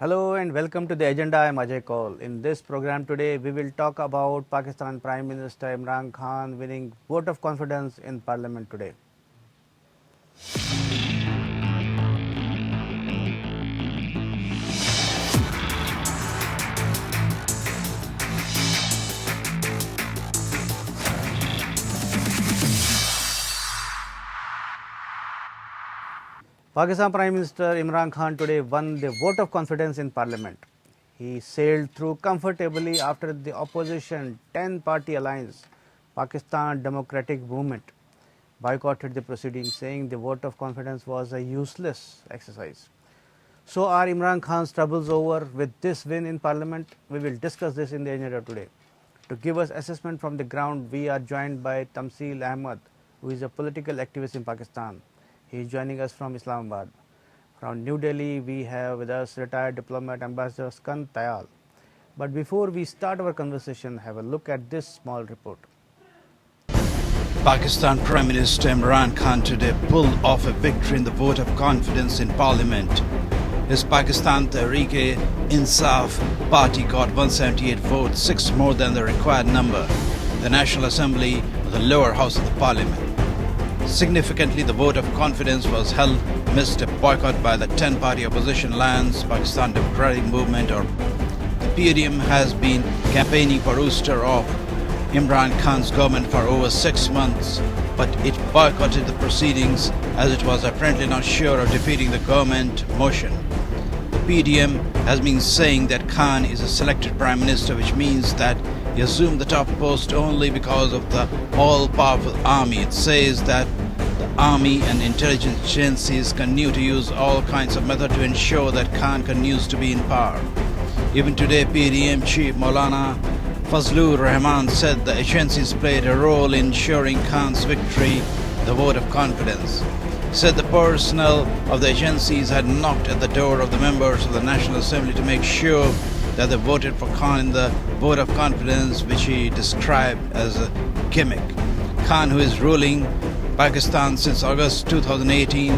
Hello and welcome to the agenda. I am Ajay Kaul. In this program today, we will talk about Pakistan Prime Minister Imran Khan winning vote of confidence in Parliament today. Pakistan Prime Minister Imran Khan today won the vote of confidence in Parliament. He sailed through comfortably after the opposition 10-party alliance, Pakistan Democratic Movement, boycotted the proceedings, saying the vote of confidence was a useless exercise. So are Imran Khan's troubles over with this win in Parliament? We will discuss this in the agenda today. To give us assessment from the ground, we are joined by Tamsil Ahmed, who is a political activist in Pakistan. He is joining us from Islamabad. From New Delhi, we have with us retired diplomat Ambassador Skand Tayal. But before we start our conversation, have a look at this small report. Pakistan Prime Minister Imran Khan today pulled off a victory in the vote of confidence in Parliament. His Pakistan Tehreek-e-Insaf party got 178 votes, 6 more than the required number. The National Assembly, the lower house of the Parliament. Significantly, the vote of confidence was held amidst a boycott by the 10-party opposition alliance, Pakistan Democratic Movement, or the PDM has been campaigning for ouster of Imran Khan's government for over 6 months, but it boycotted the proceedings as it was apparently not sure of defeating the government motion. The PDM has been saying that Khan is a selected prime minister, which means that he assumed the top post only because of the all-powerful army. It says that the army and intelligence agencies continue to use all kinds of methods to ensure that Khan continues to be in power. Even today, PDM chief Maulana Fazlur Rahman said the agencies played a role in ensuring Khan's victory, the vote of confidence. He said the personnel of the agencies had knocked at the door of the members of the National Assembly to make sure that they voted for Khan in the vote of confidence, which he described as a gimmick. Khan, who is ruling Pakistan since August 2018,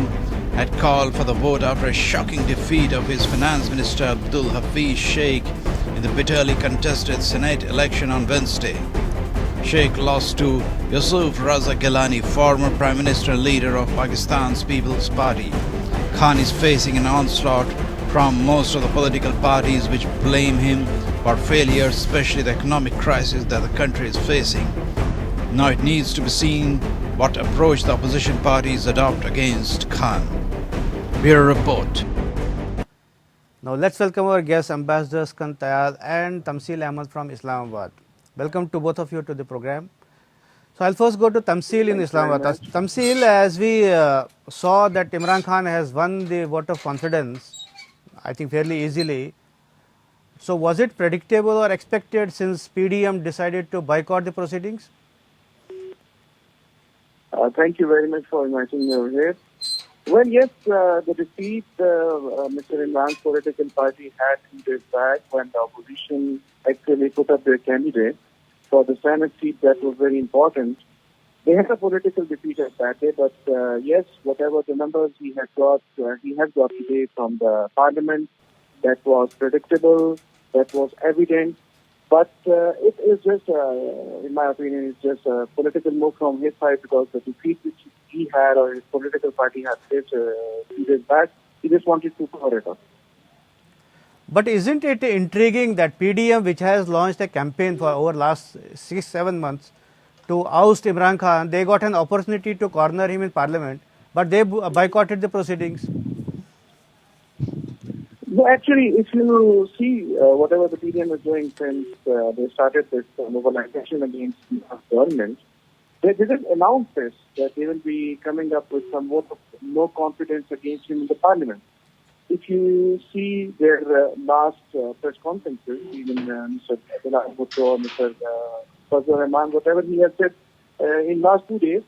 had called for the vote after a shocking defeat of his finance minister Abdul Hafiz Sheikh in the bitterly contested Senate election on Wednesday. Sheikh lost to Yusuf Raza Gilani, former Prime Minister and leader of Pakistan's People's Party. Khan is facing an onslaught from most of the political parties which blame him for failure, especially the economic crisis that the country is facing. Now it needs to be seen what approach the opposition parties adopt against Khan. Bureau Report. Now let's welcome our guests, Ambassador Skand Tayal and Tamsil Ahmed from Islamabad. Welcome to both of you to the program. So I'll first go to Tamsil in Islamabad. Tamsil, as we saw that Imran Khan has won the vote of confidence, I think fairly easily. So was it predictable or expected since PDM decided to boycott the proceedings? Thank you very much for inviting me over here. Well, yes, the defeat Mr. Imran's political party had 2 days back when the opposition actually put up their candidate for the Senate seat that was very important. They had a political defeat at that day, but yes, whatever the numbers he has got today from the Parliament, that was predictable, that was evident. But it is just, in my opinion, it's just a political move from his side because the defeat which he had or his political party had faced 2 days back, he just wanted to cover it up. But isn't it intriguing that PDM, which has launched a campaign for over last 6-7 months to oust Imran Khan, they got an opportunity to corner him in Parliament, but they boycotted the proceedings? No, actually, if you see whatever the PDM is doing since they started this mobilization against the government, they didn't announce this, that they will be coming up with some vote of no confidence against him in the Parliament. If you see their last press conferences, even Mr. Abdullah Bhutto or Mr. Fazlur Rahman, whatever he has said in last 2 days,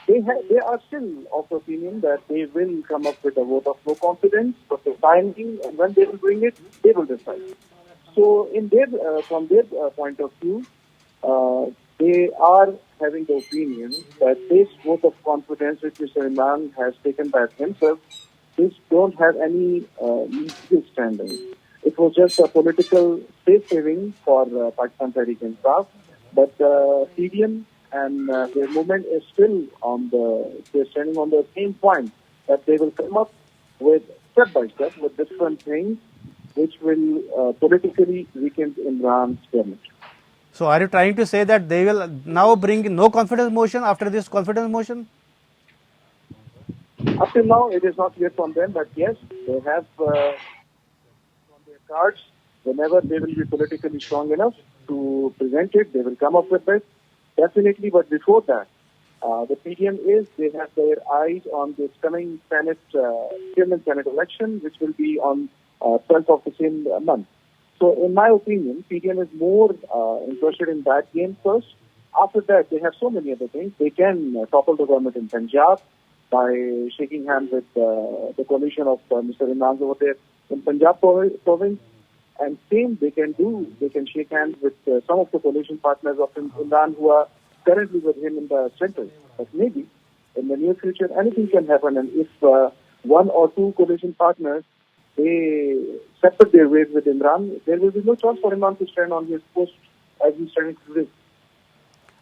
they are still of the opinion that they will come up with a vote of no confidence, but the timing and when they will bring it, they will decide. So, from their point of view, they are having the opinion that this vote of confidence which Mr. Imran has taken by himself, this don't have any legal standing. it was just a political safe saving for Pakistan Tehreek-e-Insaf. But CDM and their movement is still they're standing on the same point that they will come up with step by step with different things which will politically weaken Imran's government. So are you trying to say that they will now bring no confidence motion after this confidence motion? Up till now, it is not clear from them, but yes, they have on their cards. Whenever they will be politically strong enough to present it, they will come up with it. Definitely, but before that, the PDM they have their eyes on this coming Chairman Senate election, which will be on 12th of the same month. So, in my opinion, PDM is more interested in that game first. After that, they have so many other things. They can topple the government in Punjab by shaking hands with the coalition of Mr. Imran over there in Punjab province. And same they can shake hands with some of the coalition partners of Imran who are currently with him in the center. But maybe in the near future, anything can happen. And if one or two coalition partners, they separate their ways with Imran, there will be no chance for Imran to stand on his post as he's standing today.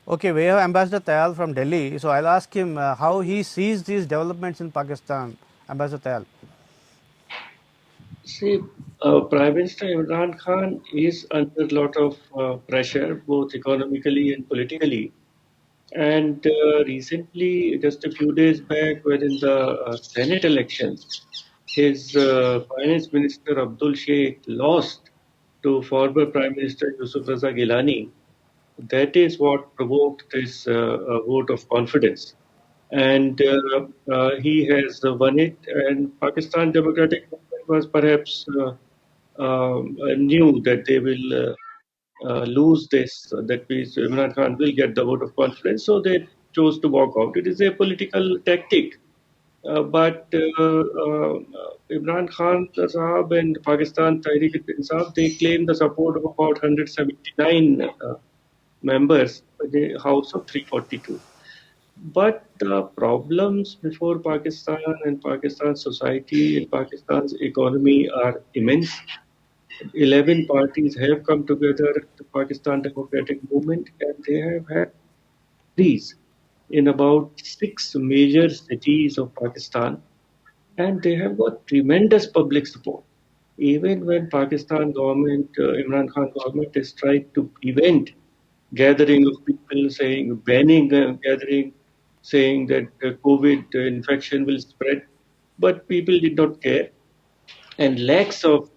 Okay, we have Ambassador Tayal from Delhi, so I'll ask him how he sees these developments in Pakistan. Ambassador Tayal. See, Prime Minister Imran Khan is under a lot of pressure, both economically and politically. And recently, just a few days back, when in the Senate elections, his Finance Minister Abdul Sheikh lost to former Prime Minister Yusuf Raza Gilani. That is what provoked this vote of confidence. And he has won it. And Pakistan Democratic Movement was perhaps knew that they will lose this, that means Imran Khan will get the vote of confidence, so they chose to walk out. It is a political tactic. But Imran Khan Sahab and Pakistan Tehreek-e-Insaf, they claim the support of about 179 members in the House of 342. But the problems before Pakistan and Pakistan society and Pakistan's economy are immense. 11 parties have come together, the Pakistan Democratic Movement, and they have had rallies in about 6 major cities of Pakistan, and they have got tremendous public support. Even when Pakistan government, Imran Khan government has tried to prevent gathering of people, banning gathering, saying that COVID infection will spread, but people did not care, and lakhs of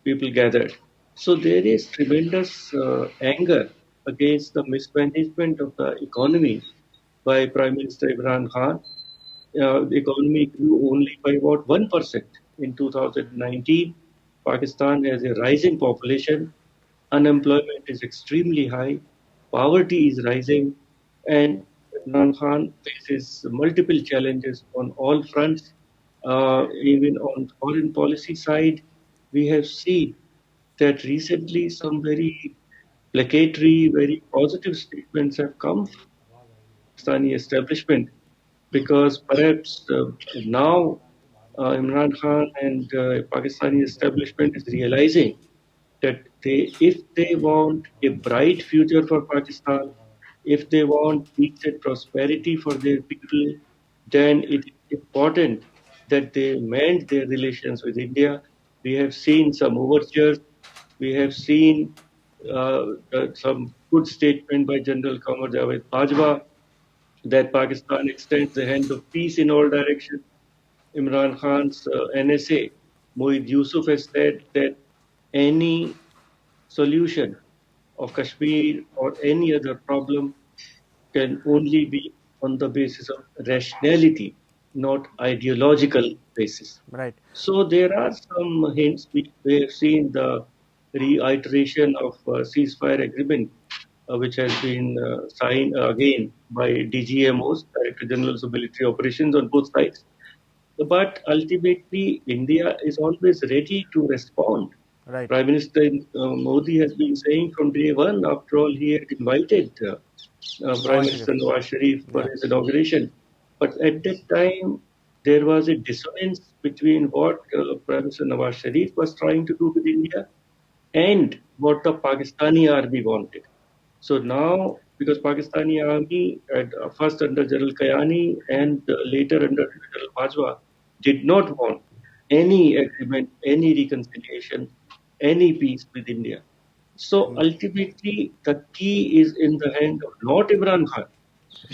people gathered. So there is tremendous anger against the mismanagement of the economy by Prime Minister Imran Khan. The economy grew only by about 1% in 2019. Pakistan has a rising population, unemployment is extremely high, poverty is rising, and Imran Khan faces multiple challenges on all fronts. Even on foreign policy side, we have seen that recently some very placatory, very positive statements have come from the Pakistani establishment, because perhaps now Imran Khan and Pakistani establishment is realizing that if they want a bright future for Pakistan, if they want peace and prosperity for their people, then it is important that they mend their relations with India. We have seen some overtures. We have seen some good statement by General Qamar Javed Bajwa that Pakistan extends the hand of peace in all directions. Imran Khan's NSA, Mohid Yusuf, has said that any solution of Kashmir or any other problem can only be on the basis of rationality, not ideological basis. Right. So there are some hints. We have seen the reiteration of ceasefire agreement, which has been signed again by DGMOs, Director Generals of Military Operations on both sides. But ultimately, India is always ready to respond. Right. Prime Minister Modi has been saying from day one, after all, he had invited Prime Minister Nawaz Sharif for his inauguration. But at that time, there was a dissonance between what Prime Minister Nawaz Sharif was trying to do with India and what the Pakistani army wanted. So now, because Pakistani army, first under General Kayani and later under General Bajwa, did not want any agreement, any reconciliation, any peace with India. So ultimately, the key is in the hand of not Imran Khan,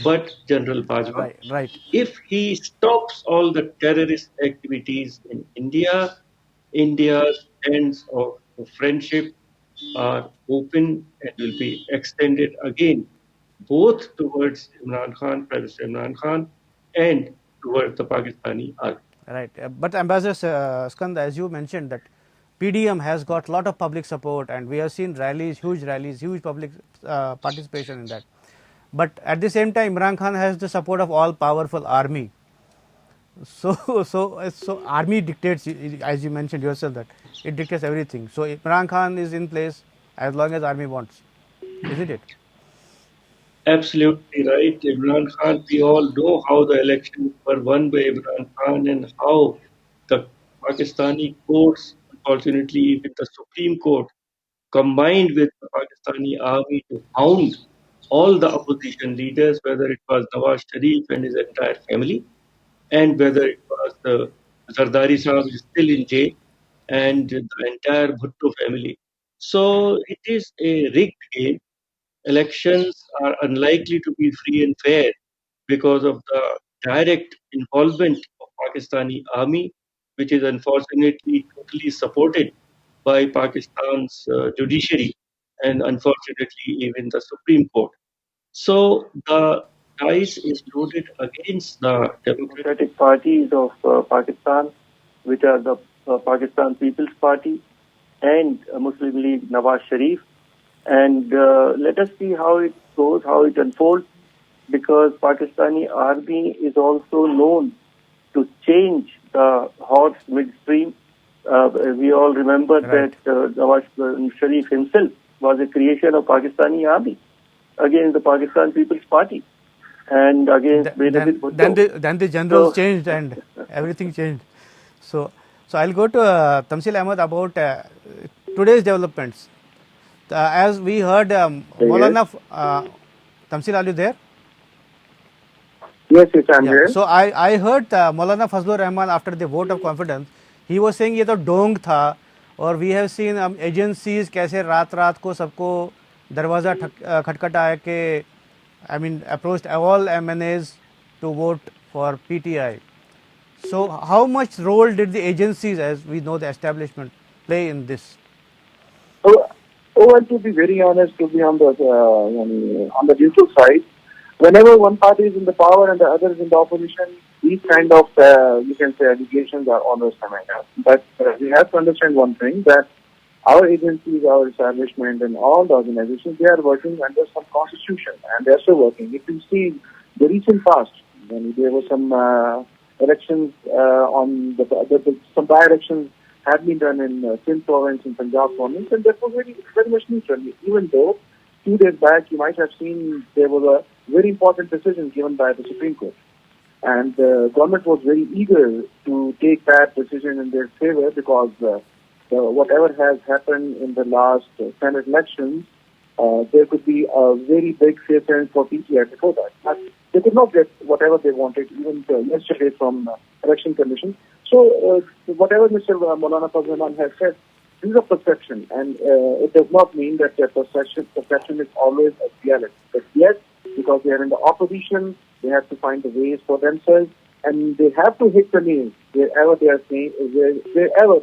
but General Bajwa. Right, right, If he stops all the terrorist activities in India, India's hands of friendship are open and will be extended again, both towards Imran Khan, Prime Minister Imran Khan, and towards the Pakistani army. right. But Ambassador Skand, as you mentioned that PDM has got a lot of public support, and we have seen rallies, huge public participation in that. But at the same time, Imran Khan has the support of all powerful army. So, so army dictates, as you mentioned yourself, that it dictates everything. So Imran Khan is in place as long as army wants, isn't it? Absolutely right. Imran Khan, we all know how the elections were won by Imran Khan and how the Pakistani courts, unfortunately, even the Supreme Court, combined with the Pakistani army to hound all the opposition leaders, whether it was Nawaz Sharif and his entire family, and whether it was the Zardari Sahib is still in jail, and the entire Bhutto family. So it is a rigged game. Elections are unlikely to be free and fair because of the direct involvement of Pakistani army, which is unfortunately totally supported by Pakistan's judiciary and unfortunately even the Supreme Court. So the dice is loaded against the democratic parties of Pakistan, which are the Pakistan People's Party and Muslim League Nawaz Sharif. And let us see how it goes, how it unfolds, because Pakistani army is also known to change the horse midstream. We all remember Right. that Nawaz Sharif himself was a creation of Pakistani army against the Pakistan People's Party and against Benazir Bhutto. Then the generals So, changed and everything changed. So, so I'll go to Tamsil Ahmed about today's developments. As we heard, Maulana, Tamsil, are you there? Yes, yes, I'm Yeah. here. So I heard Maulana Fazlur Rahman after the vote of confidence, he was saying ये तो Dong था और we have seen agencies कैसे रात रात को सबको दरवाज़ा खटखटाया के I mean approached all MNAs to vote for PTI. So how much role did the agencies, as we know the establishment, play in this? Oh, well, to be very honest, to be on the neutral side, whenever one party is in the power and the other is in the opposition, these kind of, you can say, allegations are always coming up. But we have to understand one thing, that our agencies, our establishment, and all the organizations, they are working under some constitution, and they are still working. If you see the recent past, when there were some elections on some by-elections had been done in Sindh province and Punjab province, and that was very much neutral. Even though 2 days back you might have seen there was a very important decision given by the Supreme Court, and the government was very eager to take that decision in their favor because whatever has happened in the last Senate elections, there could be a very big fair chance for PTI before that. But they could not get whatever they wanted, even yesterday from election commission. So whatever Mr. Maulana Fazl has said, this is a perception, and it does not mean that their perception is always a reality. But yes, because they are in the opposition, they have to find the ways for themselves, and they have to hit the nails wherever they are saying, wherever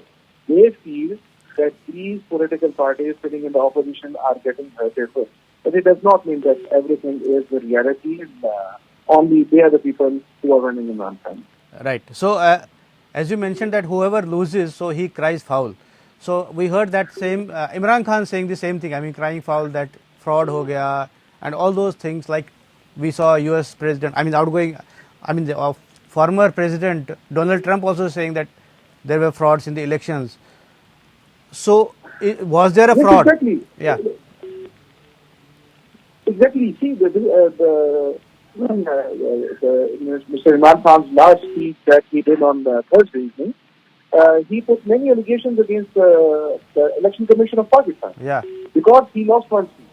they feel that these political parties sitting in the opposition are getting hurted first. But it does not mean that everything is the reality. Only they are the people who are running Imran Khan. Right. So, as you mentioned that whoever loses, so he cries foul. So we heard that same Imran Khan saying the same thing. I mean, crying foul that fraud ho gaya and all those things. Like we saw U.S. president. I mean, outgoing. I mean, the former president Donald Trump also saying that there were frauds in the elections. So was there a Yes, fraud? exactly. Yeah. Exactly. See, Mr. Imran Khan's last speech that he did on Thursday evening, he put many allegations against the Election Commission of Pakistan Yeah. because he lost one seat.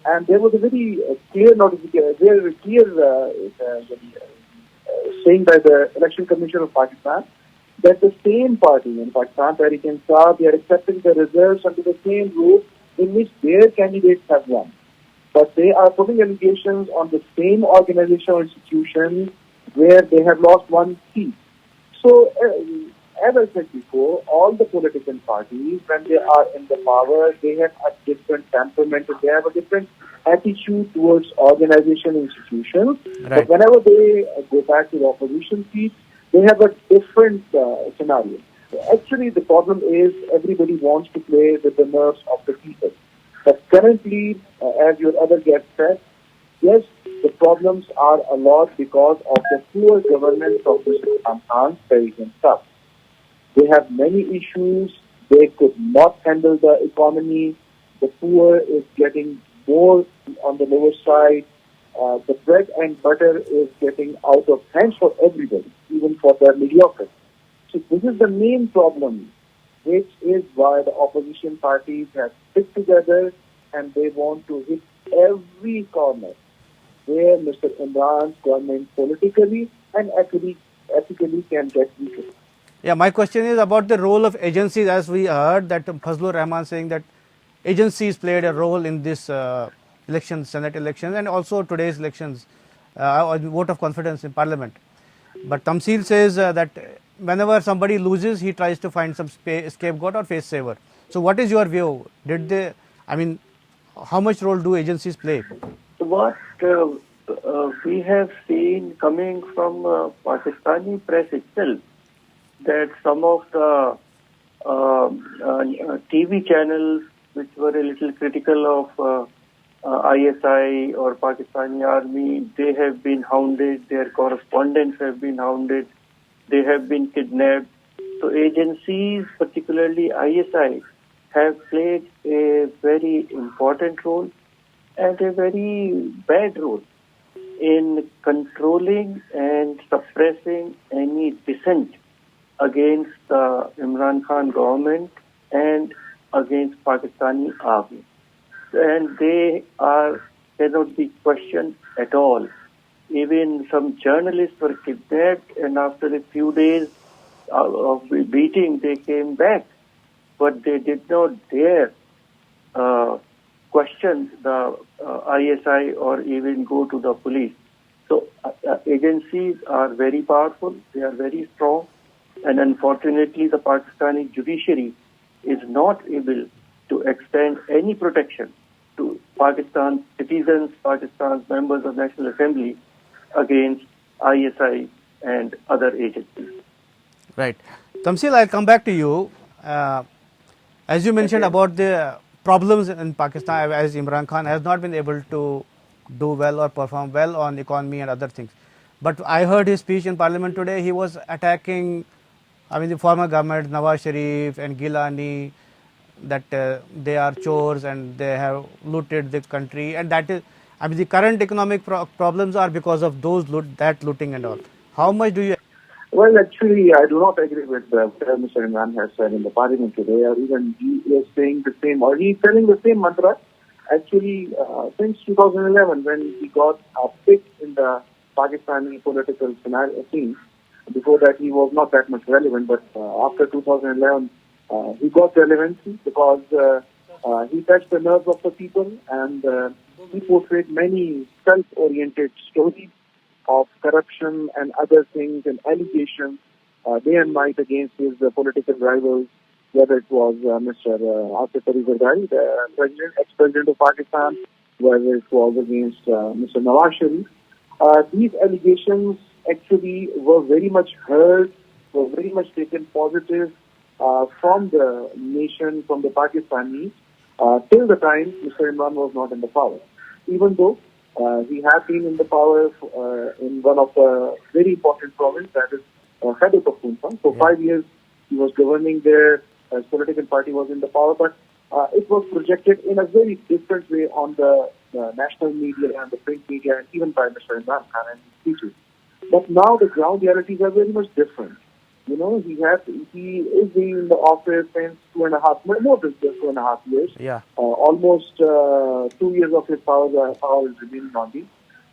And there was a very clear notification, very clear saying by the Election Commission of Pakistan that the same party in Pakistan, Tehreek-e-Insaf, they are accepting the results under the same rule in which their candidates have won. But they are putting allegations on the same organization or institution where they have lost one seat. So, as I said before, all the political parties, when they are in the power, they have a different temperament, they have a different attitude towards organization institutions. Right. But whenever they go back to the opposition seat, they have a different scenario. Actually, the problem is everybody wants to play with the nerves of the people. But currently, as your other guest said, yes, the problems are a lot because of the poor governance of Mr. Imran Khan, Tehreek-e-Insaf. They have many issues. They could not handle the economy. The poor is getting more on the lower side. The bread and butter is getting out of hands for everybody, even for the mediocre. So this is the main problem, which is why the opposition parties have stick together and they want to hit every corner where Mr. Imran's government politically and ethically can get weaker. Yeah, my question is about the role of agencies, as we heard that Fazlur Rahman saying that agencies played a role in this elections, Senate elections, and also today's elections, vote of confidence in Parliament. But Tamsil says that whenever somebody loses, he tries to find some scapegoat or face saver. So, what is your view? Did they? I mean, how much role do agencies play? What we have seen coming from Pakistani press itself, that some of the TV channels which were a little critical of ISI or Pakistani army, they have been hounded, their correspondents have been hounded, they have been kidnapped. So agencies, particularly ISI, have played a very important role and a very bad role in controlling and suppressing any dissent against the Imran Khan government and against Pakistani army. And they cannot be questioned at all. Even some journalists were kidnapped, and after a few days of beating, they came back. But they did not dare question the ISI or even go to the police. So agencies are very powerful, they are very strong, and unfortunately the Pakistani judiciary is not able to extend any protection to Pakistan's citizens, Pakistan's members of National Assembly against ISI and other agencies. Right. Tamsil, I'll come back to you. As you mentioned about the problems in Pakistan, as Imran Khan has not been able to do well or perform well on economy and other things. But I heard his speech in Parliament today. He was attacking, the former government, Nawaz Sharif and Gilani, that they are chores and they have looted the country. And that is, the current economic problems are because of that looting and all. How much do you? Well, actually, I do not agree with what Mr. Imran has said in the parliament today, or even he is saying the same, or he is telling the same mantra. Actually, since 2011, when he got picked in the Pakistani political scene, before that he was not that much relevant, but after 2011, he got relevancy because he touched the nerves of the people and he portrayed many self-oriented stories of corruption and other things and allegations day and night against his political rivals, whether it was Mr. Asif Ali Zardari, the ex-president of Pakistan, whether it was against Mr. Nawaz Sharif. These allegations actually were very much heard, were very much taken positive from the nation, from the Pakistanis, till the time Mr. Imran was not in the power. Even though he had been in the power in one of the very important provinces, that is Khyber Pakhtunkhwa. For 5 years, he was governing there. His political party was in the power, but it was projected in a very different way on the the national media and the print media and even Prime Minister Imran Khan and speeches. But now the ground realities are very much different. He is in the office since 2.5, more than 2.5 years. Yeah. Almost 2 years of his power is remaining on him.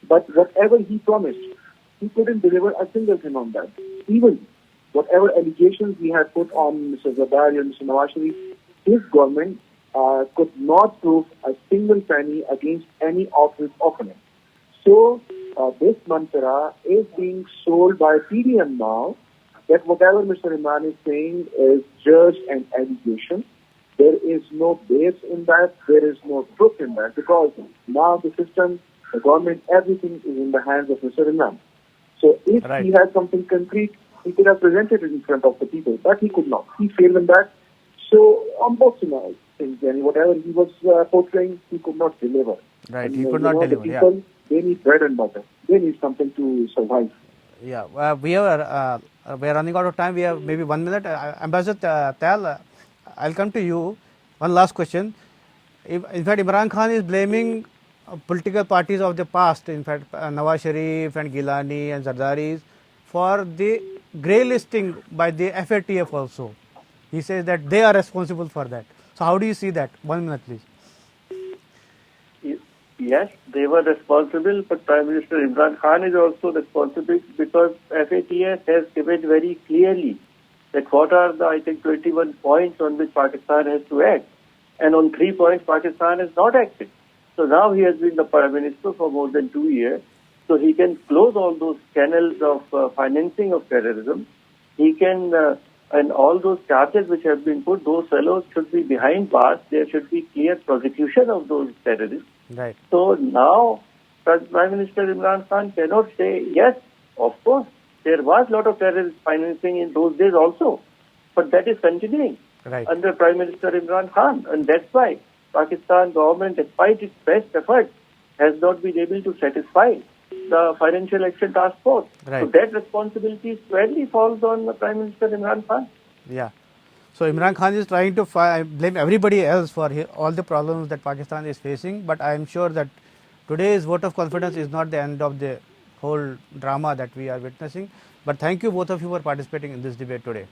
But whatever he promised, he couldn't deliver a single thing on that. Even whatever allegations he had put on Mr. Zardari and Mr. Nawaz Sharif, his government could not prove a single penny against any of his opponents. So this mantra is being sold by PDM now, that whatever Mr. Imran is saying is just an allegation. There is no base in that. There is no truth in that, because now the system, the government, everything is in the hands of Mr. Imran. So if he had something concrete, he could have presented it in front of the people, but he could not. He failed in that. So on both things, and whatever he was portraying, he could not deliver. Right, And, he could not deliver. The people, they need bread and butter. They need something to survive. Yeah, we are running out of time. We have maybe 1 minute. Ambassador Tal, I'll come to you. One last question. In fact, Imran Khan is blaming political parties of the past, in fact, Nawaz Sharif and Gilani and Zardari, for the grey listing by the FATF also. He says that they are responsible for that. So how do you see that? 1 minute, please. Yes, they were responsible, but Prime Minister Imran Khan is also responsible, because FATF has given very clearly that what are the, I think, 21 points on which Pakistan has to act. And on 3 points, Pakistan has not acted. So now he has been the Prime Minister for more than 2 years. So he can close all those channels of financing of terrorism. He can, and all those charges which have been put, those fellows should be behind bars. There should be clear prosecution of those terrorists. Right. So now Prime Minister Imran Khan cannot say, yes, of course, there was a lot of terrorist financing in those days also, but that is continuing under Prime Minister Imran Khan, and that's why Pakistan government, despite its best efforts, has not been able to satisfy the Financial Action Task Force. So that responsibility squarely falls on Prime Minister Imran Khan. Yeah. So Imran Khan is trying to blame everybody else for all the problems that Pakistan is facing, but I am sure that today's vote of confidence is not the end of the whole drama that we are witnessing. But thank you both of you for participating in this debate today.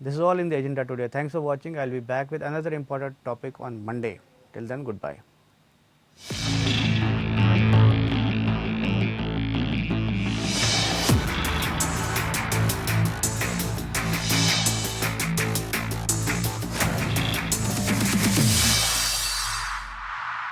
This is all in the agenda today. Thanks for watching. I will be back with another important topic on Monday. Till then, goodbye.